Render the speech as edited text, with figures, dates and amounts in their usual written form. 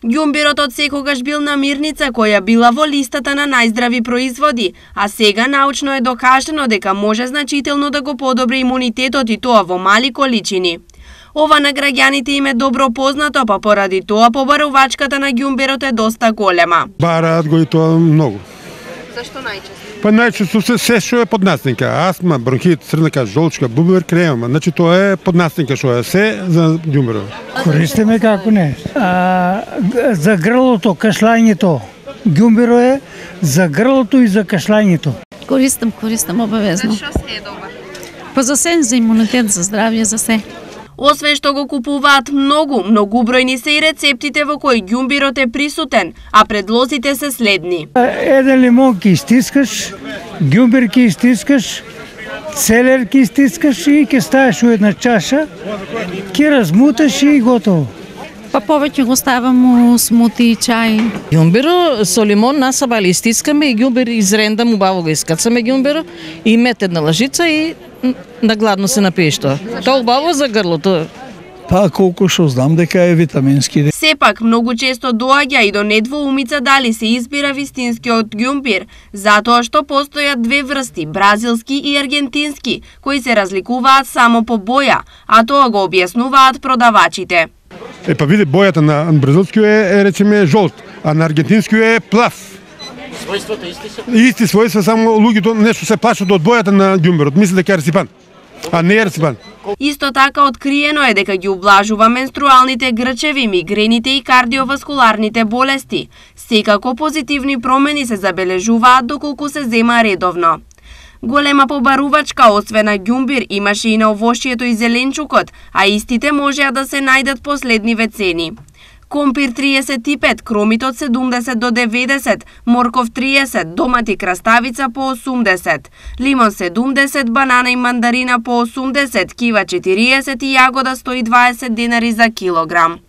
Ѓумбирот од секогаш бил намирница која била во листата на најздрави производи, а сега научно е докажано дека може значително да го подобри имунитетот и тоа во мали количини. Ова на граѓаните им е добро познато, па поради тоа побарувачката на ѓумбирот е доста голема. Бараат го и тоа многу. Зашто најчесто? Па најчесто се што е поднасника, астма, бронхит, црнака, жолчка, бубер, крема, значи тоа е поднасника што е се за ѓумбирот. Користиме како не. За грлото, кашлањето. Ѓумбиро е за грлото и за кашлањето. Користам обавезно. Зашто се е добар? Па за се, за имунитет, за здравје, за се. Освен што го купуваат многубројни се и рецептите во кои ѓумбирот е присутен, а предлозите се следни. Еден лимон ки стискаш, ѓумбир ки стискаш, целер ки стискаш и ке ставиш у една чаша, ке размуташ и готово. Па повеќе го ставам у смути и чај. Ѓумбиро со лимон насабали стискаме и ѓумбир изрендам, убаво го искацаме ѓумбиро и мет една лажица и на гладно се напиеш тоа. Тоа убаво за грлото. Па колку што знам дека е витамински. Сепак, многу често доаѓа и до недвоумица дали се избира вистинскиот ѓумбир, затоа што постојат две врсти, бразилски и аргентински, кои се разликуваат само по боја, а тоа го објаснуваат продавачите. Па види, бојата на бразилскиот е речеме жолт, а на аргентинскиот е плав. Својствата исти се? Исти својства, само луѓето нешто се плашат од бојата на ѓумбирот, мислат дека е рципан, а не е рципан. Исто така откриено е дека ги ублажува менструалните грчеви, мигрените и кардиоваскуларните болести. Секако позитивни промени се забележуваат доколку се зема редовно. Голема побарувачка освен на ѓумбир имаше и на овошјето и зеленчукот, а истите можеа да се најдат по следниве цени. Компир 35, кромитот 70 до 90, морков 30, домат и краставица по 80, лимон 70, банана и мандарина по 80, кива 40 и јагода 120 денари за килограм.